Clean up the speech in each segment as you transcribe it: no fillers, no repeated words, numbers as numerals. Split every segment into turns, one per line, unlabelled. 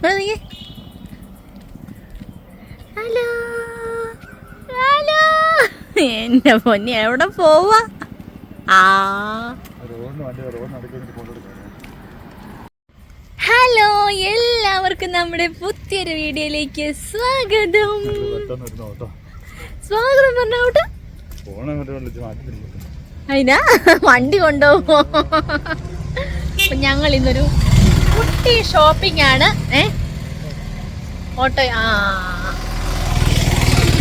Hello hello, എന്റെ പൊന്നി എവിടെ പോവാ? ഹലോ, എല്ലാവർക്കും നമ്മുടെ പുതിയൊരു വീഡിയോയിലേക്ക് സ്വാഗതം. സ്വാഗതം പറഞ്ഞോട്ടെ. അതിനാ വണ്ടി കൊണ്ടുപോകുമോ? അപ്പൊ ഞങ്ങൾ ഇന്നൊരു കുട്ടി ഷോപ്പിംഗ് ആണ്. ഓട്ടോ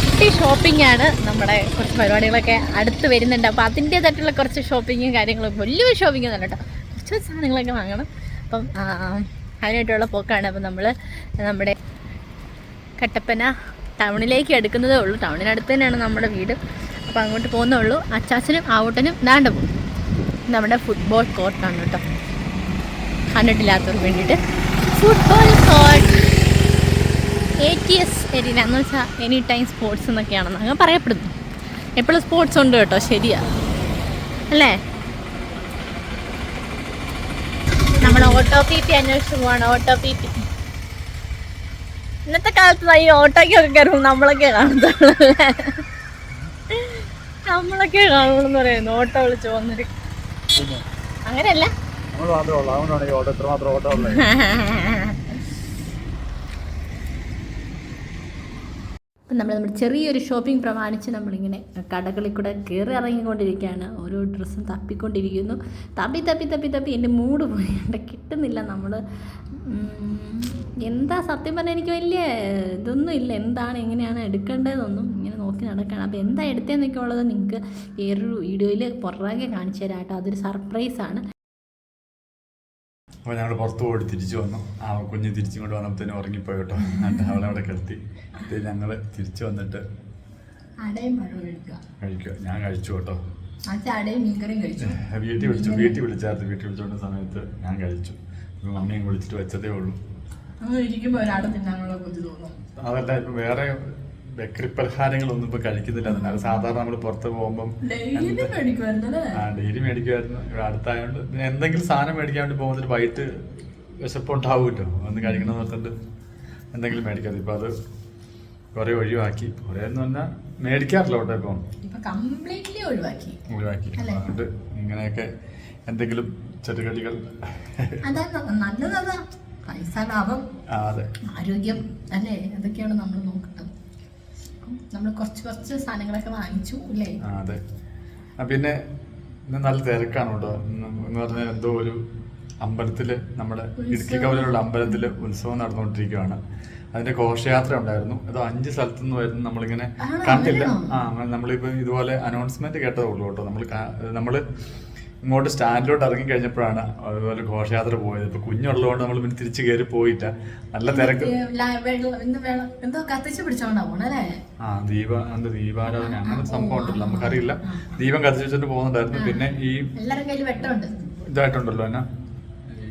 കുട്ടി ഷോപ്പിംഗ് ആണ്. നമ്മുടെ കുറച്ച് പരിപാടികളൊക്കെ അടുത്ത് വരുന്നുണ്ട്. അപ്പോൾ അതിൻ്റേതായിട്ടുള്ള കുറച്ച് ഷോപ്പിങ്ങും കാര്യങ്ങളും, വലിയ ഷോപ്പിംഗ് ഒന്നും കേട്ടോ, കുറച്ച് സാധനങ്ങളൊക്കെ വാങ്ങണം. അപ്പം അതിനായിട്ടുള്ള പോക്കാണ്. അപ്പം നമ്മൾ നമ്മുടെ കട്ടപ്പന ടൗണിലേക്ക് എടുക്കുന്നതേ ഉള്ളൂ. ടൗണിനടുത്ത് തന്നെയാണ് നമ്മുടെ വീട്. അപ്പോൾ അങ്ങോട്ട് പോകുന്നേ ഉള്ളൂ. അച്ചാച്ചനും ആവൂട്ടനും ദാണ്ട പോകും. നമ്മുടെ ഫുട്ബോൾ കോർട്ടാണ് കേട്ടോ, കണ്ടിട്ടില്ലാത്തവർക്ക് വേണ്ടിയിട്ട് ഫുട്ബോൾ കോർട്ട്. ATS എരീന എന്ന് വെച്ചാൽ എനി ടൈം സ്പോർട്സ് എന്നൊക്കെയാണെന്ന് അങ്ങനെ പറയപ്പെടുന്നു. എപ്പോഴും സ്പോർട്സ് ഉണ്ട് കേട്ടോ, ശരിയാ അല്ലേ? നമ്മൾ ഓട്ടോ PP അന്വേഷിച്ച് പോവാണ്. ഓട്ടോ PP ഇന്നത്തെ കാലത്ത് ഈ ഓട്ടോയ്ക്കൊക്കെ കയറും നമ്മളൊക്കെ കാണത്തുള്ളൂ. നമ്മളൊക്കെ കാണുള്ളൂന്ന് പറയുന്നു. ഓട്ടോ വിളിച്ച് പോകുന്നൊരു അങ്ങനെയല്ല. അപ്പം നമ്മുടെ ചെറിയൊരു ഷോപ്പിംഗ് പ്രമാണിച്ച് നമ്മളിങ്ങനെ കടകളിൽ കൂടെ കയറി ഇറങ്ങിക്കൊണ്ടിരിക്കുകയാണ്. ഓരോ ഡ്രസ്സും തപ്പിക്കൊണ്ടിരിക്കുന്നു. തപ്പി എൻ്റെ മൂഡ് പോയി കിട്ടുന്നില്ല. നമ്മൾ എന്താ സത്യം പറഞ്ഞാൽ എനിക്ക് വലിയ ഇതൊന്നും ഇല്ല, എന്താണ് എങ്ങനെയാണ് എടുക്കേണ്ടതെന്നൊന്നും ഇങ്ങനെ നോക്കി നടക്കുകയാണ്. അപ്പോൾ എന്താ എടുത്തതെന്നൊക്കെ ഉള്ളത് നിങ്ങൾക്ക് വേറൊരു വീഡിയോയിൽ പുറകെ കാണിച്ചു തരാം കേട്ടോ. അതൊരു സർപ്രൈസാണ്.
അപ്പോൾ ഞങ്ങൾ പുറത്ത് പോയിട്ട് തിരിച്ചു വന്നു. ആ കുഞ്ഞ് തിരിച്ചിങ്ങോട്ട് വന്നപ്പോഴത്തേനും ഉറങ്ങിപ്പോയി കേട്ടോ. എന്നിട്ട് അവളെ അവിടെ കിടത്തി. ഞങ്ങൾ തിരിച്ചു വന്നിട്ട് കഴിക്കുക. ഞാൻ കഴിച്ചു കേട്ടോ. വീട്ടിൽ വിളിച്ചായിരുന്നു. വീട്ടിൽ വിളിച്ചോണ്ട സമയത്ത് ഞാൻ കഴിച്ചു. മമ്മിയും വിളിച്ചിട്ട് വെച്ചതേ ഉള്ളൂ. അതല്ല, ഇപ്പം വേറെ ബേക്കറി പലഹാരങ്ങളൊന്നും ഇപ്പൊ കഴിക്കുന്നില്ല. അത് സാധാരണ നമ്മൾ പുറത്ത് പോകുമ്പം ഡെയിലി മേടിക്കുമായിരുന്നു. ഇവിടെ അടുത്തായോണ്ട് പിന്നെ എന്തെങ്കിലും സാധനം മേടിക്കാൻ വേണ്ടി പോകുന്നതിൽ വൈകിട്ട് വിശപ്പുണ്ടാവുമല്ലോ, ഒന്ന് കഴിക്കണമെന്ന് പറഞ്ഞിട്ട് എന്തെങ്കിലും മേടിക്കാതെ. ഇപ്പൊ അത് കുറെ ഒഴിവാക്കി. കുറെ എന്ന് പറഞ്ഞാൽ മേടിക്കാറില്ല കേട്ടോ. ഇപ്പം ഒഴിവാക്കി. അതുകൊണ്ട് ഇങ്ങനെയൊക്കെ എന്തെങ്കിലും ചെറുകടികൾ
പൈസ ലാഭം, ആരോഗ്യം അല്ലേ, അതൊക്കെയാണ് നമ്മൾ നോക്കുന്നത്. നമ്മൾ കുറച്ച് സാധനങ്ങളൊക്കെ വാങ്ങിച്ചു അല്ലേ?
അതെ. പിന്നെ ഇന്ന് നല്ല തിരക്കാണ് കേട്ടോ. എന്ന് പറഞ്ഞാൽ എന്തോ ഒരു അമ്പലത്തില്, നമ്മുടെ ഇടുക്കി കവലയിലുള്ള അമ്പലത്തില് ഉത്സവം നടന്നുകൊണ്ടിരിക്കുകയാണ്. അതിന്റെ ഘോഷയാത്ര ഉണ്ടായിരുന്നു. അത് 5 സ്ഥലത്തു നിന്ന് വരുന്നു. നമ്മളിങ്ങനെ കണ്ടില്ല. നമ്മളിപ്പോ ഇതുപോലെ അനൗൺസ്മെന്റ് കേട്ടതേ ഉള്ളൂ കേട്ടോ. നമ്മള് ഇങ്ങോട്ട് സ്റ്റാൻഡിലോട്ട് ഇറങ്ങി കഴിഞ്ഞപ്പോഴാണ് അതുപോലെ ഘോഷയാത്ര പോയത്. ഇപ്പൊ കുഞ്ഞുള്ളതുകൊണ്ട് നമ്മൾ പിന്നെ തിരിച്ചു കയറി പോയില്ല. നല്ല തിരക്ക്. ദീപാരാധന അങ്ങനെ സംഭവം ഉണ്ടല്ലോ, നമുക്കറിയില്ല. ദീപം കത്തിച്ചു വെച്ചിട്ട് പോകുന്നുണ്ടായിരുന്നു. പിന്നെ ഈ ഇതായിട്ടുണ്ടല്ലോ എന്നാ ഈ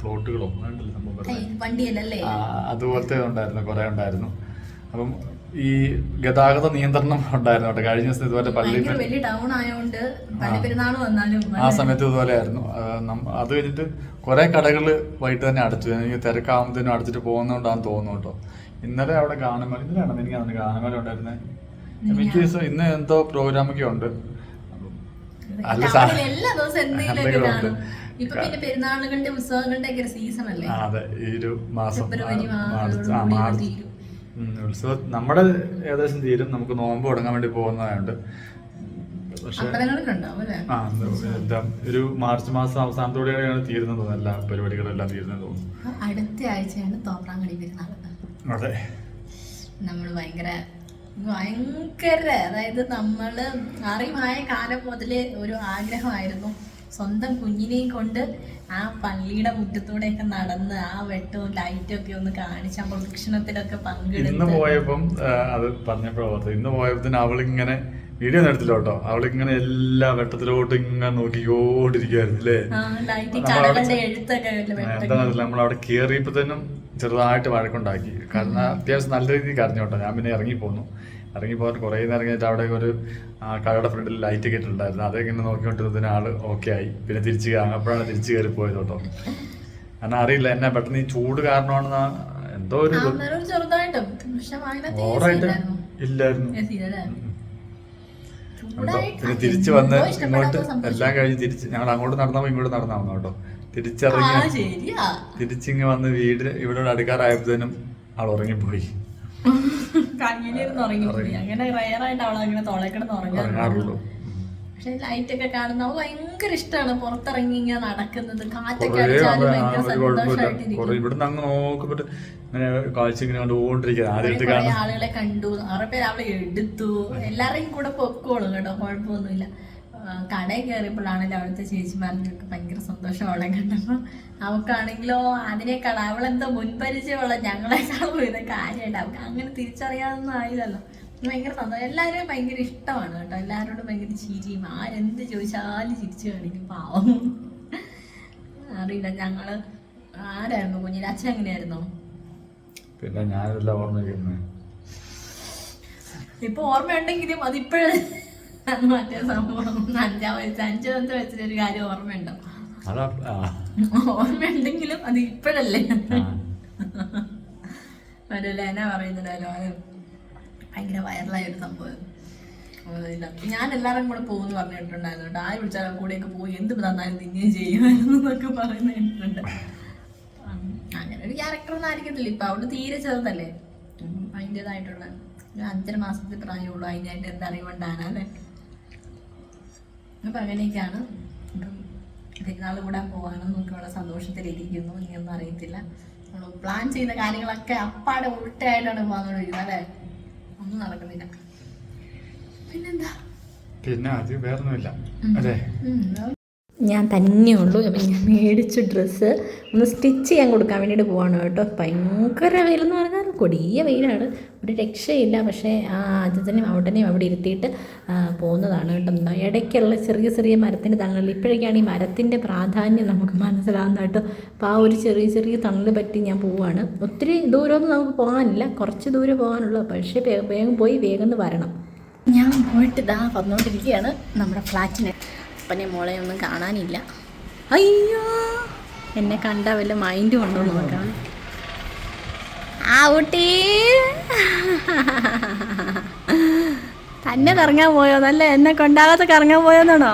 പ്ലോട്ടുകളോ ഉണ്ടല്ലോ സംഭവം, അതുപോലത്തെ ഉണ്ടായിരുന്നു, കുറെ ഉണ്ടായിരുന്നു. അപ്പം ഈ ഗതാഗത നിയന്ത്രണം ഉണ്ടായിരുന്നു കേട്ടോ. കഴിഞ്ഞ ദിവസം ഇതുപോലെ പള്ളിയിൽ ആ സമയത്ത് ഇതുപോലെ ആയിരുന്നു. അത് കഴിഞ്ഞിട്ട് കുറെ കടകള് വൈകിട്ട് തന്നെ അടച്ചു. എനിക്ക് തിരക്കാവുന്നതിനും അടച്ചിട്ട് പോകുന്നോണ്ടാന്ന് തോന്നുന്നു കേട്ടോ. ഇന്നലെ അവിടെ ഗാനമേള, ഇന്നലെയാണോ എനിക്ക് ഗാനമേള ഉണ്ടായിരുന്നേ. മിക്ക ദിവസം ഇന്ന് എന്തോ പ്രോഗ്രാമൊക്കെ ഉണ്ട്. അതെ, ഈ ഒരു മാസം മാർച്ച് ഉത്സവം നമ്മുടെ ഏകദേശം തീരും. നമുക്ക് നോമ്പ് തുടങ്ങാൻ വേണ്ടി പോകുന്നതായുണ്ട്. പക്ഷെ എന്താ ഒരു മാർച്ച് മാസം അവസാനത്തോടെയാണ് തീരുന്നത് തോന്നുന്നു. എല്ലാ പരിപാടികളെല്ലാം തീരുന്നത് തോന്നുന്നു.
അടുത്ത ആഴ്ചയാണ് തോപ്രാംകുടി പെരുന്നാൾ.
അതെ,
നമ്മൾ ഭയങ്കര അതായത് നമ്മള് അറിവായ കാലം മുതലേ ഒരു ആഗ്രഹമായിരുന്നു സ്വന്തം കുഞ്ഞിനെയും കൊണ്ട് ആ പള്ളിയുടെ മുറ്റത്തൂടെയൊക്കെ നടന്ന് ആ വെട്ടവും ലൈറ്റും ഒക്കെ ഒന്ന് കാണിച്ച് ആ പ്രദക്ഷിണത്തിലൊക്കെ പങ്കെടുത്ത്.
ഇന്ന് പോയപ്പം അത് പറഞ്ഞപ്പോഴത്തെ ഇന്ന് പോയപ്പോ അവളിങ്ങനെ വീഡിയോ എടുത്തില്ല കേട്ടോ. അവളിങ്ങനെ എല്ലാ വെട്ടത്തിലോട്ട് ഇങ്ങനെ നോക്കിക്കോണ്ടിരിക്കുവായിരുന്നു അല്ലേ. എന്താണെന്നില്ല, നമ്മളവിടെ കയറിയപ്പോ തന്നെ ചെറുതായിട്ട് വഴക്കുണ്ടാക്കി. കാരണം അത്യാവശ്യം നല്ല രീതിയിൽ കരഞ്ഞു കേട്ടോ. ഞാൻ പിന്നെ ഇറങ്ങിപ്പോന്നു. ഇറങ്ങിപ്പോകാൻ കുറേ നേരം കഴിഞ്ഞിട്ട് അവിടെ ഒരു കടയുടെ ഫ്രണ്ടിൽ ലൈറ്റ് ഒക്കെ ഇട്ടിട്ടുണ്ടായിരുന്നു. അതെങ്ങനെ നോക്കിക്കൊണ്ടിരുന്നതിന് ആള് ഓക്കെ ആയി. പിന്നെ അപ്പോഴാണ് തിരിച്ചു കയറി പോയത് കേട്ടോ. കാരണം അറിയില്ല, എന്നെ പെട്ടെന്ന് ഈ ചൂട് കാരണമാണെന്ന് എന്തോ ഒരു
ചെറുതായിട്ടും
ഓവറായിട്ട് ഇല്ലായിരുന്നു. പിന്നെ തിരിച്ചു വന്ന് ഇങ്ങോട്ട് എല്ലാം കഴിഞ്ഞ് തിരിച്ച് ഞങ്ങൾ അങ്ങോട്ട് നടന്നപ്പോ ഇങ്ങോട്ട് നടന്നു കേട്ടോ. തിരിച്ചിറങ്ങി തിരിച്ചിങ്ങ് വന്ന് വീട് ഇവിടെ അടുക്കാറായപ്പോഴത്തേനും അവൾ ഉറങ്ങിപ്പോയി. ഉറങ്ങാറുള്ളൂ.
പക്ഷെ ലൈറ്റ് ഒക്കെ കാണുന്ന ഭയങ്കര ഇഷ്ടമാണ്. പുറത്തിറങ്ങി ഇങ്ങനെ നടക്കുന്നത്, കാറ്റൊക്കെ അടിച്ചാലും ഭയങ്കര സന്തോഷമായിട്ടിരിക്കും.
ഇവിടുന്ന് അങ്ങ് നോക്കുമ്പോ ഇങ്ങനെ കാഴ്ച ഇങ്ങനെ കണ്ടുകൊണ്ടിരിക്കുന്നത്. ആദ്യമായിട്ട്
ആളുകളെ കണ്ടു, കുറെ പേര് അവളെ എടുത്തു. എല്ലാവരെയും കൂടെ പൊക്കോളും കേട്ടോ, കുഴപ്പമൊന്നുമില്ല. കടയിൽ കയറിയപ്പോഴാണല്ലോ അവിടുത്തെ ചേച്ചിമാർക്കൊക്കെ ഭയങ്കര സന്തോഷം അവളെ കണ്ടപ്പോൾ. അവൾക്കാണെങ്കിലോ അതിനേക്കാൾ അവളെന്തോ മുൻപരിചയമുള്ള ഞങ്ങളെക്കാളും ഇതൊക്കെ കാര്യമായിട്ട് അവൾക്ക് അങ്ങനെ തിരിച്ചറിയാതൊന്നും ആയില്ലല്ലോ. ഭയങ്കര സന്തോഷം. എല്ലാവരും ഭയങ്കര ഇഷ്ടമാണ് കേട്ടോ. എല്ലാവരോടും ഭയങ്കര ചിരിയും, ആരെന്ത് ചോദിച്ചാലും ചിരിച്ചു കാണിക്കും. പാവം അറിയില്ല. ഞങ്ങള് ആരായിരുന്നു കുഞ്ഞിന്? അച്ഛൻ എങ്ങനെയായിരുന്നോ?
പിന്നെ ഞാനെല്ലാം ഓർമ്മിക്കുന്നത്
ഇപ്പൊ ഓർമ്മയുണ്ടെങ്കിലും അതിപ്പോഴും മറ്റേ സംഭവം 5 വയസ്സിലൊരു കാര്യം ഓർമ്മയുണ്ടോ? ഓർമ്മയുണ്ടെങ്കിലും അത് ഇപ്പോഴല്ലേ. മറ്റല്ലേ എന്നാ പറയുന്നുണ്ടല്ലോ, അത് ഭയങ്കര വൈറലായ ഒരു സംഭവം. ഞാൻ എല്ലാവരും കൂടെ പോകുമെന്ന് പറഞ്ഞിട്ടുണ്ടായിരുന്നു കേട്ടോ. ആര് വിളിച്ചാലും കൂടെയൊക്കെ പോയി എന്ത് തന്നാലും തിന്നുകയും ചെയ്യുമായിരുന്നു എന്നൊക്കെ പറയുന്ന കേട്ടിട്ടുണ്ട്. അങ്ങനെ ഒരു ക്യാരക്ടറൊന്നും ആയിരിക്കത്തില്ല. ഇപ്പൊ അവള് തീരെ ചെറുതല്ലേ, അതിൻ്റെതായിട്ടുള്ള 5.5 മാസത്തെ പ്രായമുള്ളൂ. അതിനായിട്ട് എന്താ അറിവുണ്ടാണ് അല്ലേ. അപ്പം അങ്ങനെയൊക്കെയാണ്. ഇപ്പം പെരുന്നാൾ കൂടാൻ പോകാനെന്നൊക്കെയുള്ള സന്തോഷത്തിലിരിക്കുന്നു. ഇനിയൊന്നും അറിയത്തില്ല. നമ്മൾ പ്ലാൻ ചെയ്ത കാര്യങ്ങളൊക്കെ അപ്പാടെ ഉൾട്ടായിട്ടാണ് പോകാന്നുള്ളത് അല്ലേ. ഒന്നും നടക്കുന്നില്ല. പിന്നെന്താ,
പിന്നെ അത് വേറൊന്നുമില്ല അല്ലേ.
ഞാൻ തന്നെയുള്ളൂ. അപ്പം ഞാൻ മേടിച്ച ഡ്രസ്സ് ഒന്ന് സ്റ്റിച്ച് ചെയ്യാൻ കൊടുക്കാൻ വേണ്ടിയിട്ട് പോവാണ് കേട്ടോ. ഭയങ്കര വെയിലെന്ന് പറഞ്ഞാൽ കൊടിയ വെയിലാണ്, ഒരു രക്ഷയില്ല. പക്ഷേ അച്ഛനെയും അവിടനെയും അവിടെ ഇരുത്തിയിട്ട് പോകുന്നതാണ് കേട്ടോ. എന്താ ഇടയ്ക്കുള്ള ചെറിയ ചെറിയ മരത്തിൻ്റെ തണൽ, ഇപ്പോഴൊക്കെയാണ് ഈ മരത്തിൻ്റെ പ്രാധാന്യം നമുക്ക് മനസ്സിലാകുന്നത് കേട്ടോ. അപ്പോൾ ആ ഒരു ചെറിയ ചെറിയ തണൽ പറ്റി ഞാൻ പോവാണ്. ഒത്തിരി ദൂരമൊന്നും നമുക്ക് പോകാനില്ല, കുറച്ച് ദൂരം പോകാനുള്ളൂ. പക്ഷേ വേഗം പോയി വേഗം വരണം. ഞാൻ പോയിട്ട് ഇതാ വന്നുകൊണ്ടിരിക്കുകയാണ് നമ്മുടെ ഫ്ലാറ്റിന്. അപ്പനെ മോളെ ഒന്നും കാണാനില്ല. അയ്യോ, എന്നെ കണ്ട വല്ല മൈൻഡും ഉണ്ടോ നോക്കാം. ആ ഊട്ടി തന്നെ കറങ്ങാൻ പോയോ? നല്ല എന്നെ കൊണ്ടാകാത്ത കറങ്ങാൻ പോയോന്നാണോ?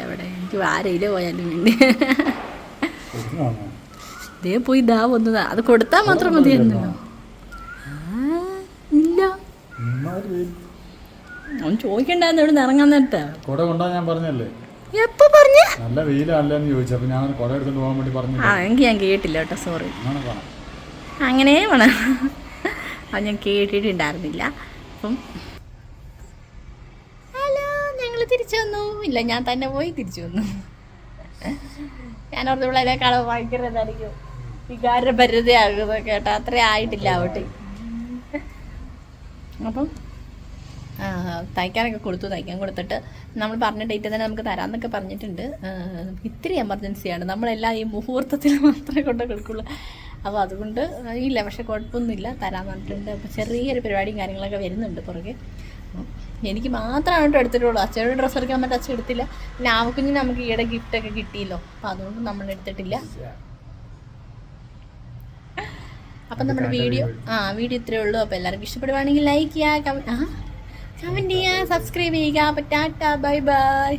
എവിടെ, എനിക്ക് ആരെയില് പോയാലും വേണ്ടി ഇതേ പോയി ഇതാ വന്നതാ. അത് കൊടുത്താൽ മാത്രം മതിയായിരുന്നല്ലോ. ഇല്ല, അവൻ ചോദിക്കണ്ടായിരുന്നു ഇവിടെ ഇറങ്ങാൻ നേരത്തെ.
കൊട കൊണ്ടാ ഞാൻ പറഞ്ഞല്ലേ.
എപ്പോ പറഞ്ഞ?
നല്ല വെയിലല്ലെന്ന് ചോദിച്ചപ്പോ ഞാൻ കൊട എടുത്തോണ്ട് പോകാൻ വേണ്ടി പറഞ്ഞു.
എങ്കിൽ ഞാൻ കേട്ടില്ല കേട്ടോ, സോറി. അങ്ങനെ വേണം, അത് ഞാൻ കേട്ടിട്ടുണ്ടായിരുന്നില്ല. അപ്പം ഹലോ, ഞങ്ങൾ തിരിച്ചു വന്നു. ഇല്ല, ഞാൻ തന്നെ പോയി തിരിച്ചു വന്നു. ഞാൻ ഓർത്തപ്പോഴേക്കാളും ഭയങ്കര ഇതായിരിക്കും, വികാരഭരിതയാകുന്നത് കേട്ടോ. അത്രയും ആയിട്ടില്ല ആവട്ടെ. അപ്പം തയ്ക്കാനൊക്കെ കൊടുത്തു. തയ്ക്കാൻ കൊടുത്തിട്ട് നമ്മൾ പറഞ്ഞ ഡേറ്റ് തന്നെ നമുക്ക് തരാമെന്നൊക്കെ പറഞ്ഞിട്ടുണ്ട്. ഇത്തിരി എമർജൻസിയാണ്, നമ്മളെല്ലാം ഈ മുഹൂർത്തത്തിൽ മാത്രമേ കൊണ്ട് കൊടുക്കുള്ളൂ. അപ്പോൾ അതുകൊണ്ട് ഇല്ല, പക്ഷെ കുഴപ്പമൊന്നുമില്ല, തരാമെന്ന് പറഞ്ഞിട്ടുണ്ട്. അപ്പോൾ ചെറിയൊരു പരിപാടിയും കാര്യങ്ങളൊക്കെ വരുന്നുണ്ട് പുറകെ. എനിക്ക് മാത്രമാണ് കേട്ടോ എടുത്തിട്ടുള്ളൂ. അച്ഛനോട് ഡ്രസ്സ് എടുക്കാൻ പറ്റും, അച്ഛൻ എടുത്തില്ല. പിന്നെ ആവക്കുഞ്ഞിന് നമുക്ക് ഈയിടെ ഗിഫ്റ്റൊക്കെ കിട്ടിയല്ലോ, അപ്പോൾ അതുകൊണ്ട് നമ്മൾ എടുത്തിട്ടില്ല. അപ്പം നമ്മുടെ വീഡിയോ ഇത്രയേ ഉള്ളൂ. അപ്പോൾ എല്ലാവർക്കും ഇഷ്ടപ്പെടുവാണെങ്കിൽ ലൈക്ക് ചെയ്യുക, കമൻറ്റ് ചെയ്യുക, സബ്സ്ക്രൈബ് ചെയ്യുക. അപ്പോൾ ടാറ്റ, ബൈ ബൈ.